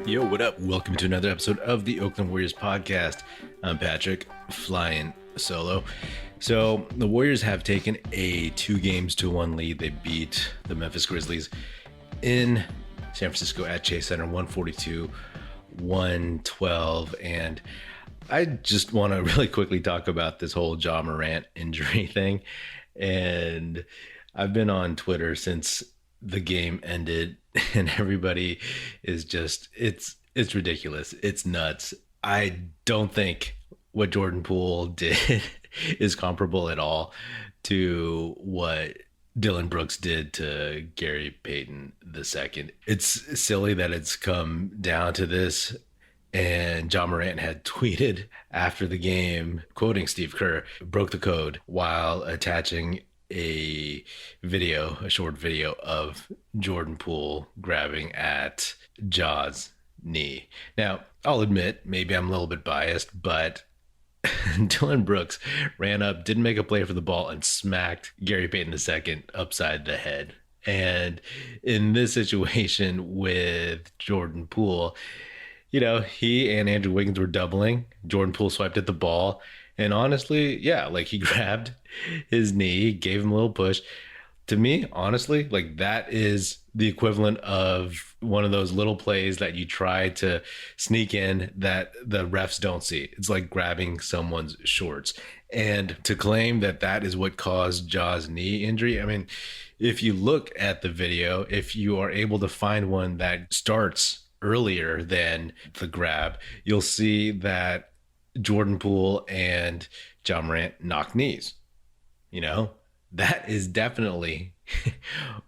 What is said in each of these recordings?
Yo, what up? Welcome to another episode of the Oakland Warriors podcast. I'm Patrick, flying solo. So the Warriors have taken a 2-1 lead. They beat the Memphis Grizzlies in San Francisco at Chase Center, 142-112. And I just want to really quickly talk about this whole Ja Morant injury thing. And I've been on Twitter since the game ended, and everybody is just, it's ridiculous. It's nuts. I don't think what Jordan Poole did is comparable at all to what Dillon Brooks did to Gary Payton II. It's silly that it's come down to this. And Ja Morant had tweeted after the game, quoting Steve Kerr, broke the code while attaching a short video of Jordan Poole grabbing at Ja's knee. Now, I'll admit, maybe I'm a little bit biased, but Dillon Brooks ran up, didn't make a play for the ball, and smacked Gary Payton II upside the head. And in this situation with Jordan Poole, you know, he and Andrew Wiggins were doubling. Jordan Poole swiped at the ball. And honestly, yeah, like he grabbed his knee, gave him a little push. To me, honestly, like that is the equivalent of one of those little plays that you try to sneak in that the refs don't see. It's like grabbing someone's shorts. And to claim that that is what caused Ja's knee injury, I mean, if you look at the video, if you are able to find one that starts earlier than the grab, you'll see that Jordan Poole and Ja Morant knock knees. You know, that is definitely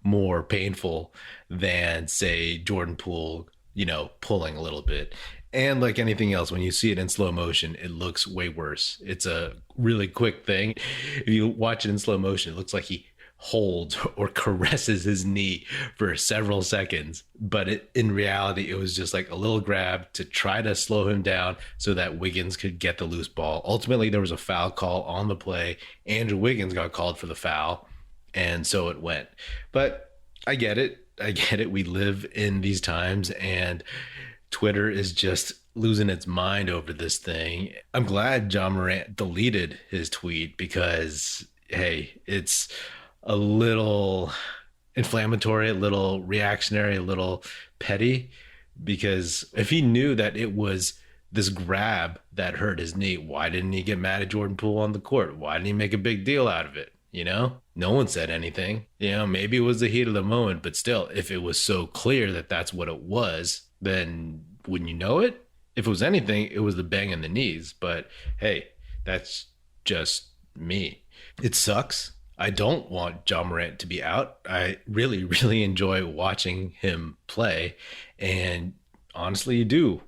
more painful than, say, Jordan Poole, you know, pulling a little bit. And like anything else, when you see it in slow motion, it looks way worse. It's a really quick thing. If you watch it in slow motion, it looks like he holds or caresses his knee for several seconds, but in reality, it was just like a little grab to try to slow him down so that Wiggins could get the loose ball. Ultimately, there was a foul call on the play. Andrew Wiggins got called for the foul, and so it went. But I get it. We live in these times, and Twitter is just losing its mind over this thing. I'm glad Ja Morant deleted his tweet because, hey, it's a little inflammatory, a little reactionary, a little petty, because if he knew that it was this grab that hurt his knee, why didn't he get mad at Jordan Poole on the court? Why didn't he make a big deal out of it? You know, no one said anything. You know, maybe it was the heat of the moment, but still, if it was so clear that that's what it was, then wouldn't you know it? If it was anything, it was the bang in the knees. But hey, that's just me. It sucks. I don't want Ja Morant to be out. I really, really enjoy watching him play. And honestly, you do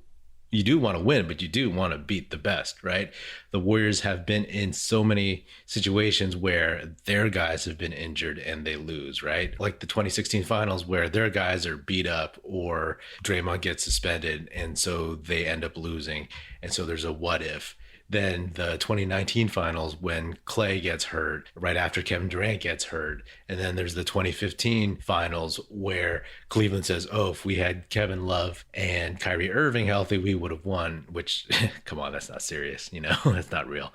want to win, but you do want to beat the best, right? The Warriors have been in so many situations where their guys have been injured and they lose, right? Like the 2016 finals where their guys are beat up or Draymond gets suspended and so they end up losing. And so there's a what if. Then the 2019 finals when Klay gets hurt right after Kevin Durant gets hurt. And then there's the 2015 finals where Cleveland says, oh, if we had Kevin Love and Kyrie Irving healthy, we would have won, which, come on, that's not serious. You know, that's not real.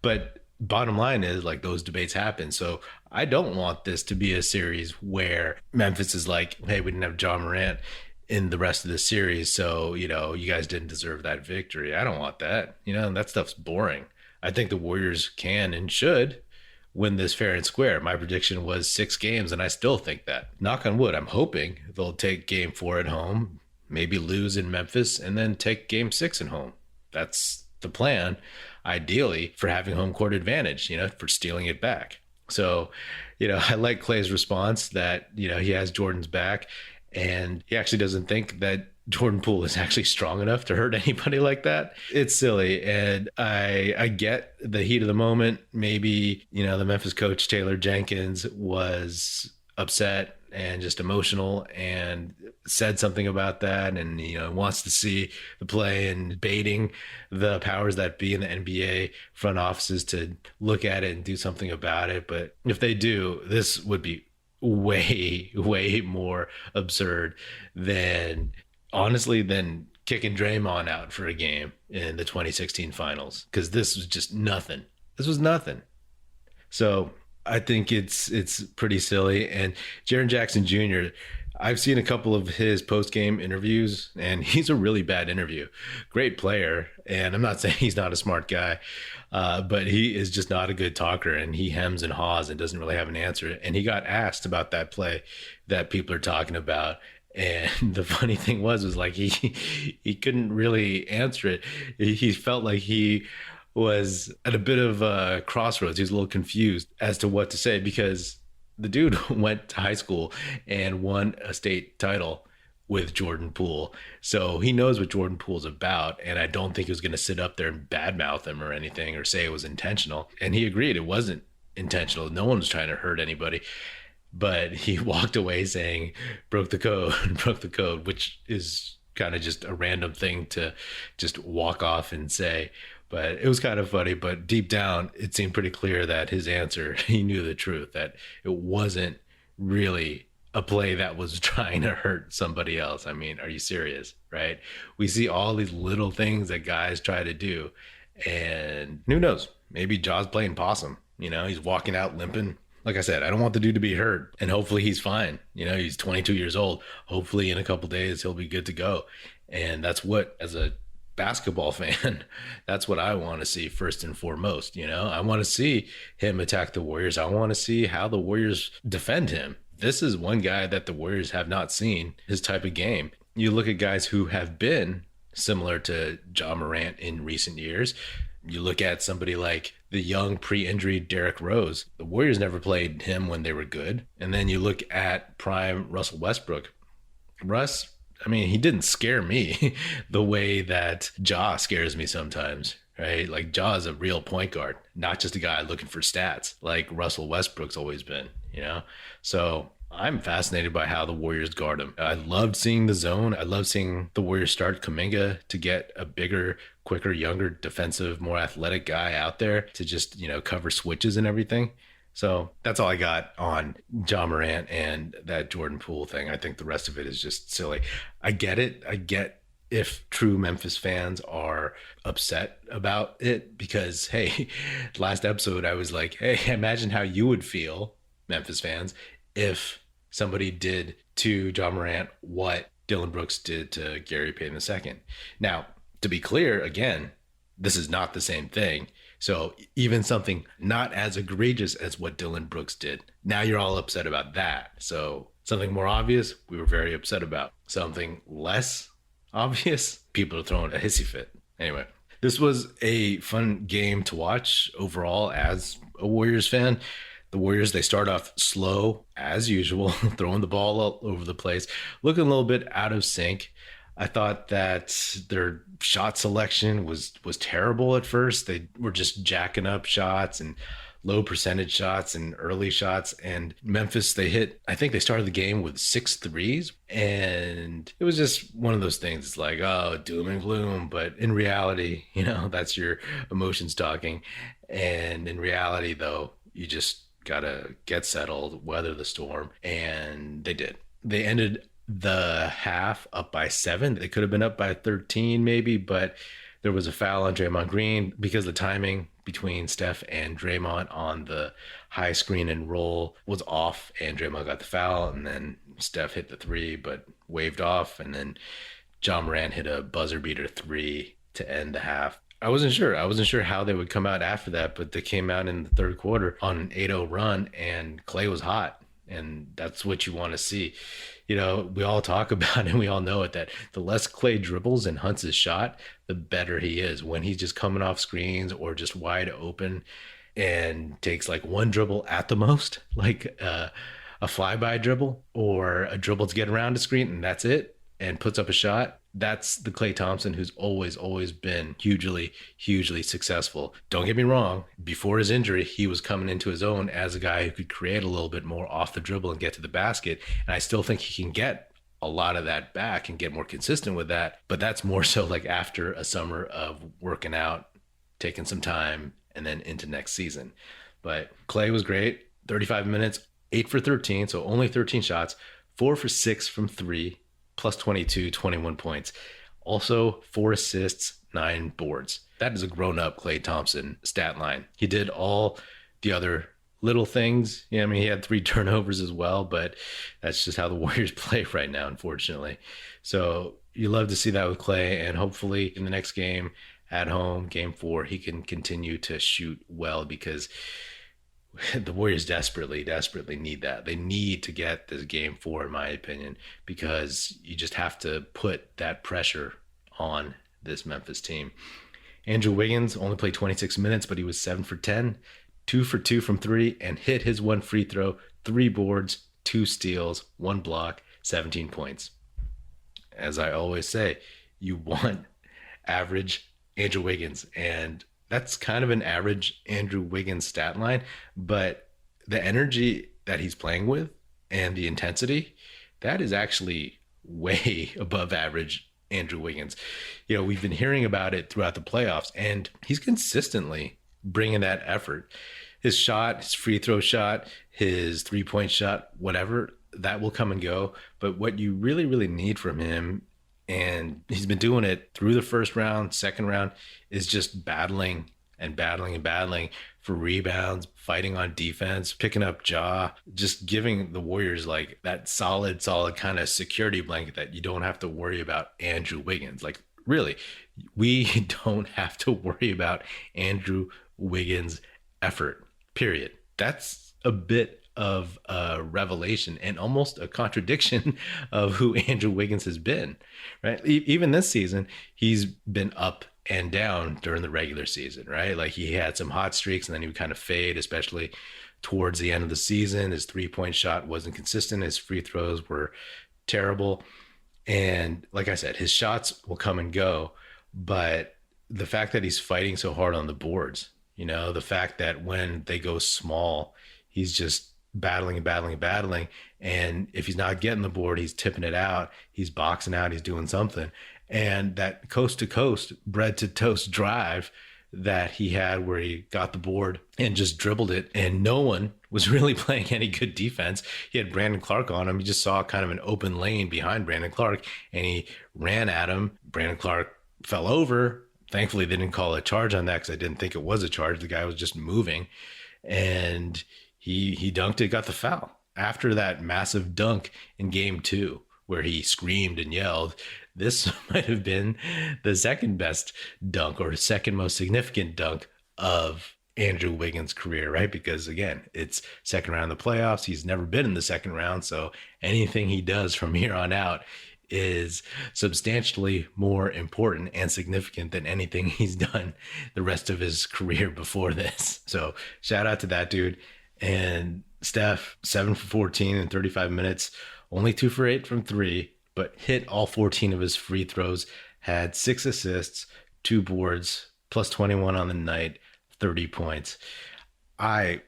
But bottom line is, like, those debates happen. So I don't want this to be a series where Memphis is like, hey, we didn't have Ja Morant in the rest of the series, so, you know, you guys didn't deserve that victory. I don't want that. You know, that stuff's boring. I think the Warriors can and should win this fair and square. My prediction was 6 games, and I still think that. Knock on wood, I'm hoping they'll take game 4 at home, maybe lose in Memphis, and then take game 6 at home. That's the plan, ideally, for having home court advantage, you know, for stealing it back. So, you know, I like Klay's response that, you know, he has Jordan's back. And he actually doesn't think that Jordan Poole is actually strong enough to hurt anybody like that. It's silly. And I get the heat of the moment. Maybe, you know, the Memphis coach, Taylor Jenkins, was upset and just emotional and said something about that. And, you know, wants to see the play and baiting the powers that be in the NBA front offices to look at it and do something about it. But if they do, this would be way more absurd than, honestly, than kicking Draymond out for a game in the 2016 finals, because this was just nothing. This was nothing. So I think it's pretty silly. And Jaren Jackson Jr., I've seen a couple of his post-game interviews, and he's a really bad interview. Great player, and I'm not saying he's not a smart guy, but he is just not a good talker, and he hems and haws and doesn't really have an answer. And he got asked about that play that people are talking about, and the funny thing was like he couldn't really answer it. He felt like he was at a bit of a crossroads. He was a little confused as to what to say, because the dude went to high school and won a state title with Jordan Poole. So he knows what Jordan Poole's about. And I don't think he was going to sit up there and badmouth him or anything or say it was intentional. And he agreed it wasn't intentional. No one was trying to hurt anybody. But he walked away saying, broke the code, which is kind of just a random thing to just walk off and say. But it was kind of funny, but deep down, it seemed pretty clear that his answer, he knew the truth, that it wasn't really a play that was trying to hurt somebody else. I mean, are you serious, right? We see all these little things that guys try to do, and who knows, maybe Jaw's playing possum. He's walking out limping. Like I said, I don't want the dude to be hurt, and hopefully he's fine. He's 22 years old. Hopefully in a couple days, he'll be good to go. And that's what, as a basketball fan, that's what I want to see first and foremost. I want to see him attack the Warriors. I want to see how the Warriors defend him. This is one guy that the Warriors have not seen, his type of game. You look at guys who have been similar to Ja Morant in recent years. You look at somebody like the young pre-injury Derrick Rose. The Warriors never played him when they were good. And then you look at prime Russell Westbrook. Russ, I mean, he didn't scare me the way that Ja scares me sometimes, right? Like, Ja is a real point guard, not just a guy looking for stats like Russell Westbrook's always been, So I'm fascinated by how the Warriors guard him. I loved seeing the zone. I love seeing the Warriors start Kuminga to get a bigger, quicker, younger, defensive, more athletic guy out there to just, cover switches and everything. So that's all I got on Ja Morant and that Jordan Poole thing. I think the rest of it is just silly. I get it. I get if true Memphis fans are upset about it, because, hey, last episode I was like, hey, imagine how you would feel, Memphis fans, if somebody did to Ja Morant what Dillon Brooks did to Gary Payton II. Now, to be clear, again, this is not the same thing. So even something not as egregious as what Dillon Brooks did, now you're all upset about that. So something more obvious, we were very upset about. Something less obvious, people are throwing a hissy fit. Anyway, this was a fun game to watch overall as a Warriors fan. The Warriors, they start off slow as usual, throwing the ball all over the place, looking a little bit out of sync. I thought that their shot selection was terrible at first. They were just jacking up shots and low percentage shots and early shots. And Memphis, I think they started the game with 6 threes. And it was just one of those things. It's like, oh, doom and gloom. But in reality, that's your emotions talking. And in reality, though, you just got to get settled, weather the storm. And they did. They ended the half up by 7. They could have been up by 13 maybe, but there was a foul on Draymond Green because the timing between Steph and Draymond on the high screen and roll was off, and Draymond got the foul, and then Steph hit the 3 but waved off, and then Ja Morant hit a buzzer beater 3 to end the half. I wasn't sure how they would come out after that, but they came out in the third quarter on an 8-0 run, and Klay was hot, and that's what you want to see. We all talk about it and we all know it, that the less Klay dribbles and hunts his shot, the better he is. When he's just coming off screens or just wide open and takes like one dribble at the most, like a flyby dribble or a dribble to get around a screen, and that's it, and puts up a shot. That's the Klay Thompson who's always been hugely successful. Don't get me wrong. Before his injury, he was coming into his own as a guy who could create a little bit more off the dribble and get to the basket. And I still think he can get a lot of that back and get more consistent with that. But that's more so like after a summer of working out, taking some time, and then into next season. But Klay was great. 35 minutes, 8 for 13. So only 13 shots, 4 for 6 from 3. Plus 22, 21 points. Also, 4 assists, 9 boards. That is a grown-up Klay Thompson stat line. He did all the other little things. Yeah, I mean, he had 3 turnovers as well, but that's just how the Warriors play right now, unfortunately. So you love to see that with Klay, and hopefully in the next game at home, game 4, he can continue to shoot well, because the Warriors desperately, desperately need that. They need to get this game 4, in my opinion, because you just have to put that pressure on this Memphis team. Andrew Wiggins only played 26 minutes, but he was 7 for 10, 2 for 2 from 3, and hit his 1 free throw, 3 boards, 2 steals, 1 block, 17 points. As I always say, you want average Andrew Wiggins, and that's kind of an average Andrew Wiggins stat line, but the energy that he's playing with and the intensity, that is actually way above average Andrew Wiggins. You know, we've been hearing about it throughout the playoffs, and he's consistently bringing that effort. His shot, his free throw shot, his 3-point shot, whatever, that will come and go. But what you really, really need from him, and he's been doing it through the first round, second round, is just battling and battling and battling for rebounds, fighting on defense, picking up jaw, just giving the Warriors like that solid kind of security blanket that you don't have to worry about Andrew Wiggins. Like, really, we don't have to worry about Andrew Wiggins' effort, period. That's a bit of a revelation and almost a contradiction of who Andrew Wiggins has been, right? Even this season, he's been up and down during the regular season, right? Like, he had some hot streaks and then he would kind of fade, especially towards the end of the season. His 3-point shot wasn't consistent. His free throws were terrible. And like I said, his shots will come and go, but the fact that he's fighting so hard on the boards, you know, the fact that when they go small, he's just battling and battling and battling. And if he's not getting the board, he's tipping it out, he's boxing out, he's doing something. And that coast to coast, bread to toast drive that he had, where he got the board and just dribbled it, and no one was really playing any good defense. He had Brandon Clark on him. He just saw kind of an open lane behind Brandon Clark, and he ran at him. Brandon Clark fell over. Thankfully, they didn't call a charge on that, because I didn't think it was a charge. The guy was just moving, and he dunked it, got the foul. After that massive dunk in game 2, where he screamed and yelled, this might have been the second best dunk, or second most significant dunk of Andrew Wiggins' career, right? Because again, it's second round of the playoffs. He's never been in the second round. So anything he does from here on out is substantially more important and significant than anything he's done the rest of his career before this. So shout out to that dude. And Steph, 7 for 14 in 35 minutes, only 2 for 8 from 3, but hit all 14 of his free throws, had 6 assists, 2 boards, plus 21 on the night, 30 points. I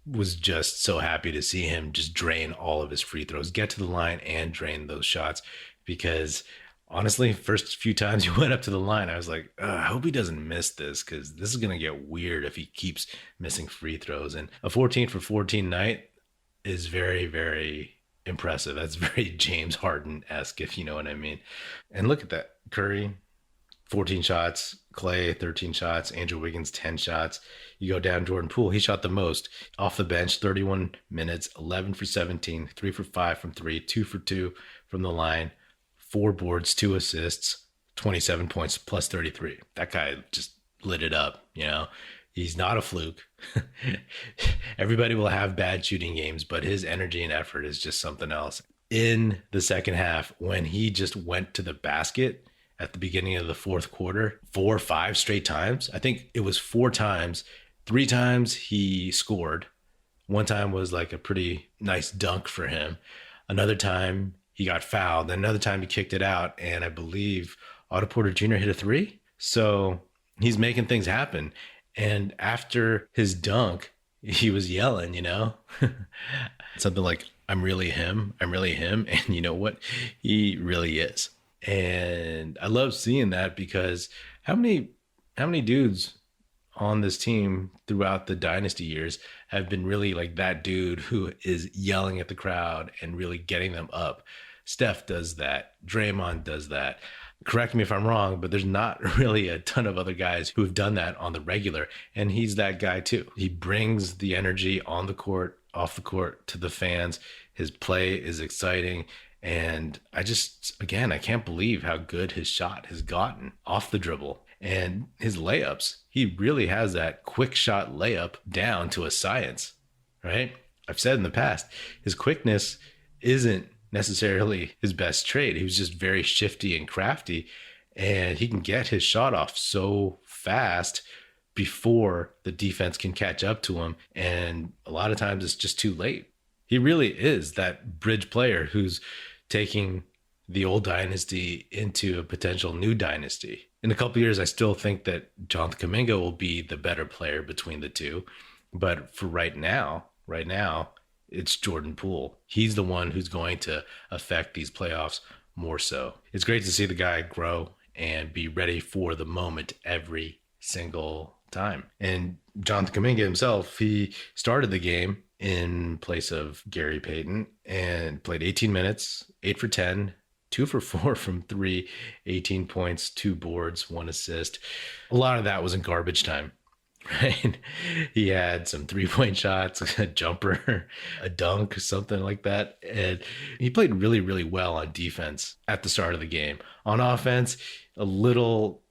was just so happy to see him just drain all of his free throws, get to the line and drain those shots, because honestly, first few times he went up to the line, I was like, I hope he doesn't miss this, because this is going to get weird if he keeps missing free throws. And a 14 for 14 night is very, very impressive. That's very James Harden-esque, if you know what I mean. And look at that. Curry, 14 shots. Klay, 13 shots. Andrew Wiggins, 10 shots. You go down, Jordan Poole, he shot the most. Off the bench, 31 minutes, 11 for 17, 3 for 5 from 3, 2 for 2 from the line, 4 boards, 2 assists, 27 points, plus 33. That guy just lit it up, you know. He's not a fluke. Everybody will have bad shooting games, but his energy and effort is just something else. In the second half, when he just went to the basket at the beginning of the fourth quarter, 4 or 5 straight times, I think it was 4 times, 3 times he scored. One time was like a pretty nice dunk for him. Another time he got fouled. Then another time he kicked it out. And I believe Otto Porter Jr. hit a 3. So he's making things happen. And after his dunk, he was yelling, you know, something like, I'm really him. I'm really him. And you know what? He really is. And I love seeing that, because how many dudes on this team throughout the dynasty years have been really like that dude who is yelling at the crowd and really getting them up? Steph does that. Draymond does that. Correct me if I'm wrong, but there's not really a ton of other guys who have done that on the regular. And he's that guy too. He brings the energy on the court, off the court to the fans. His play is exciting. And again, I can't believe how good his shot has gotten off the dribble and his layups. He really has that quick shot layup down to a science, right? I've said in the past, his quickness isn't necessarily his best trait. He was just very shifty and crafty, and he can get his shot off so fast before the defense can catch up to him. And a lot of times it's just too late. He really is that bridge player who's taking the old dynasty into a potential new dynasty. In a couple of years, I still think that Jonathan Kuminga will be the better player between the two. But for right now, it's Jordan Poole. He's the one who's going to affect these playoffs more so. It's great to see the guy grow and be ready for the moment every single time. And Jonathan Kuminga himself, he started the game in place of Gary Payton and played 18 minutes, 8 for 10, 2 for 4 from 3, 18 points, 2 boards, 1 assist. A lot of that was in garbage time, right? He had some 3-point shots, a jumper, a dunk, something like that. And he played really, really well on defense at the start of the game. On offense, a little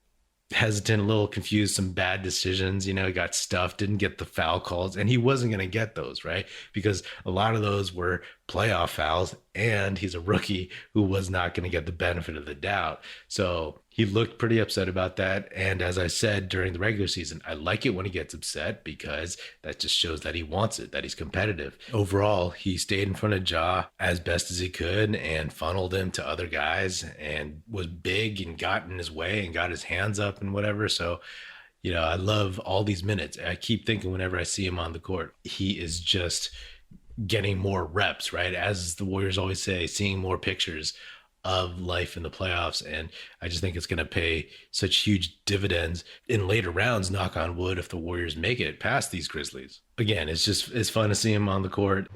hesitant, a little confused, some bad decisions, he got stuffed, didn't get the foul calls, and he wasn't going to get those, right? Because a lot of those were playoff fouls, and he's a rookie who was not going to get the benefit of the doubt. So he looked pretty upset about that. And as I said during the regular season, I like it when he gets upset because that just shows that he wants it, that he's competitive. Overall, he stayed in front of Ja as best as he could and funneled him to other guys and was big and got in his way and got his hands up and whatever. So, I love all these minutes. I keep thinking whenever I see him on the court, he is just getting more reps, right? As the Warriors always say, seeing more pictures of life in the playoffs. And I just think it's going to pay such huge dividends in later rounds, knock on wood, if the Warriors make it past these Grizzlies. Again, it's fun to see him on the court.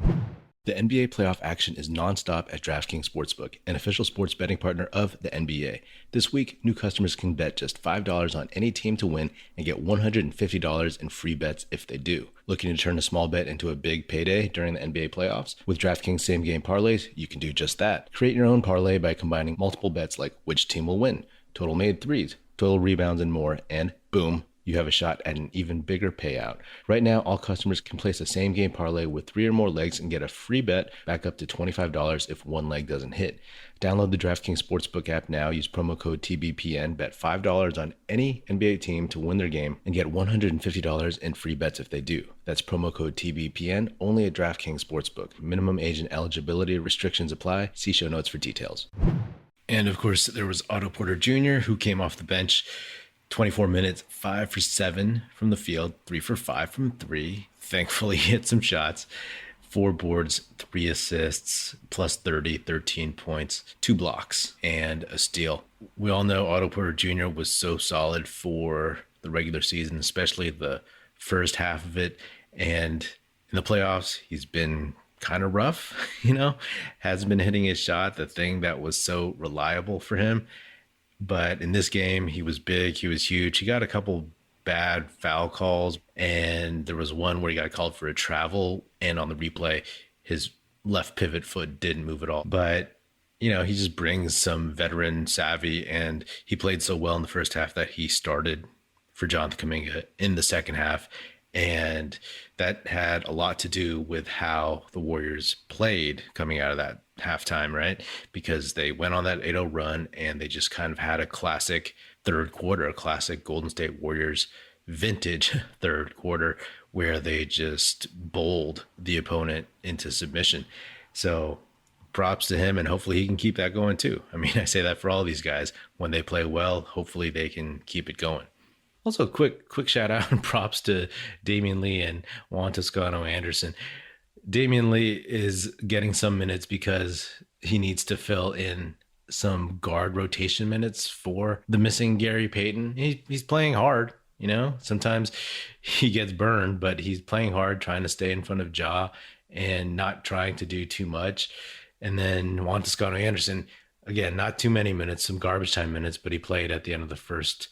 The NBA playoff action is nonstop at DraftKings Sportsbook, an official sports betting partner of the NBA. This week, new customers can bet just $5 on any team to win and get $150 in free bets if they do. Looking to turn a small bet into a big payday during the NBA playoffs? With DraftKings same-game parlays, you can do just that. Create your own parlay by combining multiple bets like which team will win, total made threes, total rebounds, and more, and boom, you have a shot at an even bigger payout. Right now, all customers can place a same-game parlay with 3 or more legs and get a free bet back up to $25 if one leg doesn't hit. Download the DraftKings Sportsbook app now. Use promo code TBPN. Bet $5 on any NBA team to win their game and get $150 in free bets if they do. That's promo code TBPN only at DraftKings Sportsbook. Minimum age and eligibility restrictions apply. See show notes for details. And of course, there was Otto Porter Jr., who came off the bench. 24 minutes, 5 for 7 from the field, 3 for 5 from 3. Thankfully, hit some shots. 4 boards, 3 assists, plus 30, 13 points, 2 blocks, and a steal. We all know Otto Porter Jr. was so solid for the regular season, especially the first half of it. And in the playoffs, he's been kind of rough, hasn't been hitting his shot, the thing that was so reliable for him. But in this game, he was big, he was huge. He got a couple bad foul calls, and there was one where he got called for a travel, and on the replay, his left pivot foot didn't move at all. But, he just brings some veteran savvy, and he played so well in the first half that he started for Jonathan Kuminga in the second half. And that had a lot to do with how the Warriors played coming out of that halftime, right? Because they went on that 8-0 run and they just kind of had a classic third quarter, a classic Golden State Warriors vintage third quarter where they just bowled the opponent into submission. So props to him, and hopefully he can keep that going too. I mean, I say that for all these guys. When they play well, hopefully they can keep it going. Also, quick shout out and props to Damian Lee and Juan Toscano-Anderson. Damian Lee is getting some minutes because he needs to fill in some guard rotation minutes for the missing Gary Payton. He's playing hard, Sometimes he gets burned, but he's playing hard, trying to stay in front of Ja and not trying to do too much. And then Juan Toscano-Anderson, Again, not too many minutes, some garbage time minutes, but he played at the end of the first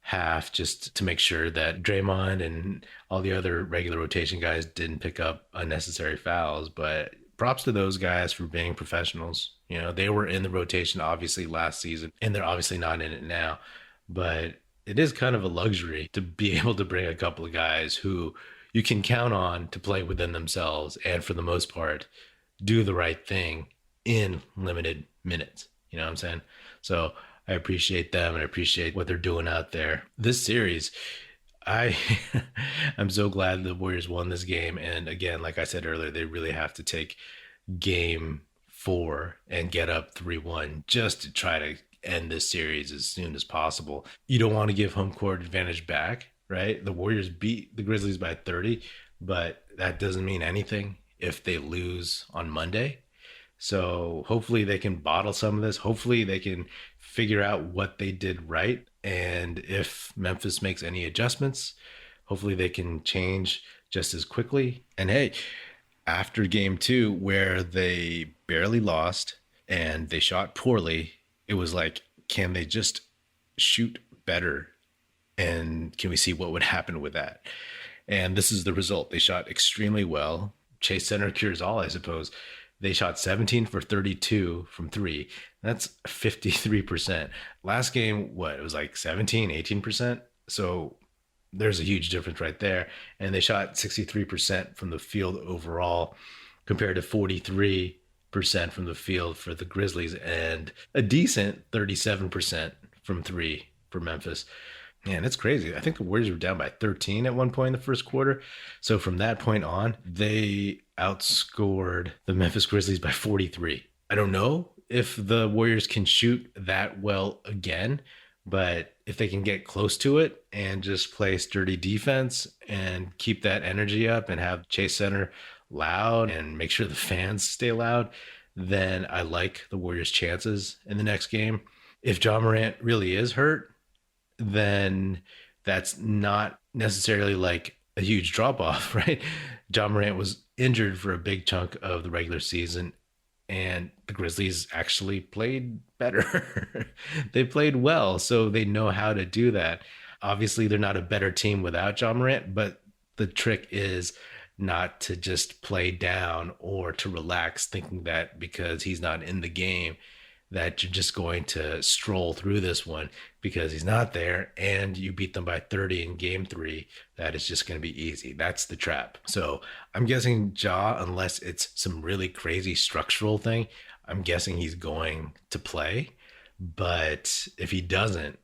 half just to make sure that Draymond and all the other regular rotation guys didn't pick up unnecessary fouls. But props to those guys for being professionals. You know, they were in the rotation obviously last season, and they're obviously not in it now. But it is kind of a luxury to be able to bring a couple of guys who you can count on to play within themselves and for the most part do the right thing in limited minutes. You know what I'm saying? So I appreciate them and I appreciate what they're doing out there. This series, I'm so glad the Warriors won this game. And again, like I said earlier, they really have to take game 4 and get up 3-1 just to try to end this series as soon as possible. You don't want to give home court advantage back, right? The Warriors beat the Grizzlies by 30, but that doesn't mean anything if they lose on Monday. So hopefully they can bottle some of this. Hopefully they can figure out what they did right. And if Memphis makes any adjustments, hopefully they can change just as quickly. And hey, after game 2, where they barely lost and they shot poorly, it was like, can they just shoot better? And can we see what would happen with that? And this is the result. They shot extremely well. Chase Center cures all, I suppose. They shot 17 for 32 from 3. That's 53%. Last game, what? It was like 17, 18%. So there's a huge difference right there. And they shot 63% from the field overall compared to 43% from the field for the Grizzlies and a decent 37% from 3 for Memphis. Man, it's crazy. I think the Warriors were down by 13 at one point in the first quarter. So from that point on, they outscored the Memphis Grizzlies by 43. I don't know if the Warriors can shoot that well again, but if they can get close to it and just play sturdy defense and keep that energy up and have Chase Center loud and make sure the fans stay loud, then I like the Warriors' chances in the next game. If Ja Morant really is hurt, then that's not necessarily like a huge drop off, right? Ja Morant was injured for a big chunk of the regular season, and the Grizzlies actually played better. They played well, so they know how to do that. Obviously, they're not a better team without Ja Morant, but the trick is not to just play down or to relax thinking that because he's not in the game that you're just going to stroll through this one because he's not there and you beat them by 30 in game 3. That is just going to be easy. That's the trap. So I'm guessing Ja, unless it's some really crazy structural thing, I'm guessing he's going to play. But if he doesn't,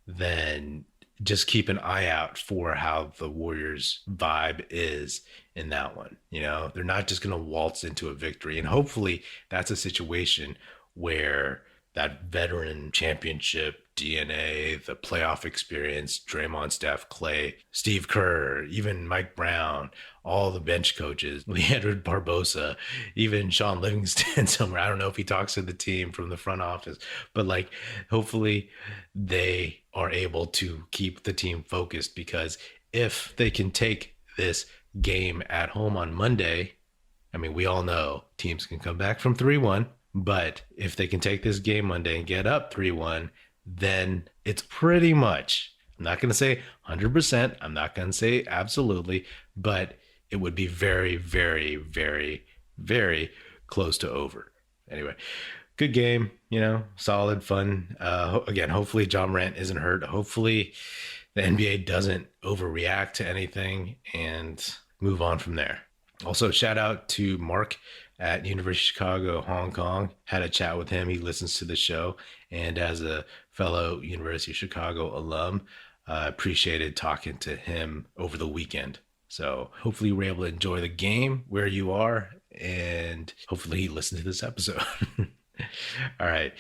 then just keep an eye out for how the Warriors vibe is in that one. You know, they're not just going to waltz into a victory. And hopefully that's a situation where that veteran championship DNA, the playoff experience, Draymond, Steph, Klay, Steve Kerr, even Mike Brown, all the bench coaches, Leandro Barbosa, even Sean Livingston somewhere. I don't know if he talks to the team from the front office, but like hopefully they are able to keep the team focused, because if they can take this game at home on Monday, I mean, we all know teams can come back from 3-1. But if they can take this game Monday and get up 3-1, then it's pretty much, I'm not going to say 100%, I'm not going to say absolutely, but it would be very, very, very, very close to over. Anyway, good game, you know, solid, fun. Again, hopefully Ja Morant isn't hurt. Hopefully the NBA doesn't overreact to anything and move on from there. Also, shout out to Mark at University of Chicago, Hong Kong. Had a chat with him. He listens to the show. And as a fellow University of Chicago alum, appreciated talking to him over the weekend. So hopefully you were able to enjoy the game where you are, and hopefully you listen to this episode. All right.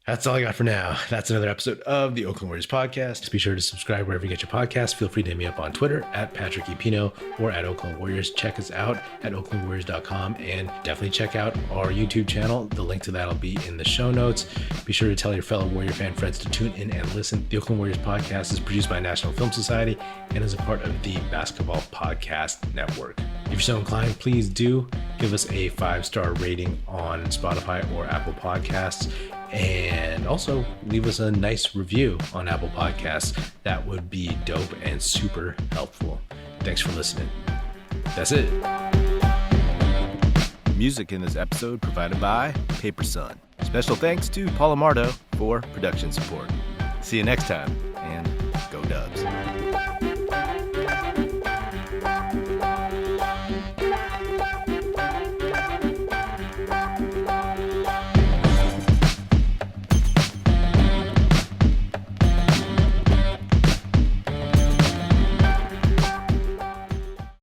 That's all I got for now. That's another episode of the Oakland Warriors podcast. Be sure to subscribe wherever you get your podcast. Feel free to hit me up on Twitter at Patrick Epino or at Oakland Warriors. Check us out at oaklandwarriors.com, and definitely check out our YouTube channel. The link to that will be in the show notes. Be sure to tell your fellow Warrior fan friends to tune in and listen. The Oakland Warriors podcast is produced by National Film Society and is a part of the Basketball Podcast Network. If you're so inclined, please do give us a 5-star rating on Spotify or Apple Podcasts. And also leave us a nice review on Apple Podcasts. That would be dope and super helpful. Thanks for listening. That's it. Music in this episode provided by Paper Sun. Special thanks to Paul Amardo for production support. See you next time, and go Dubs.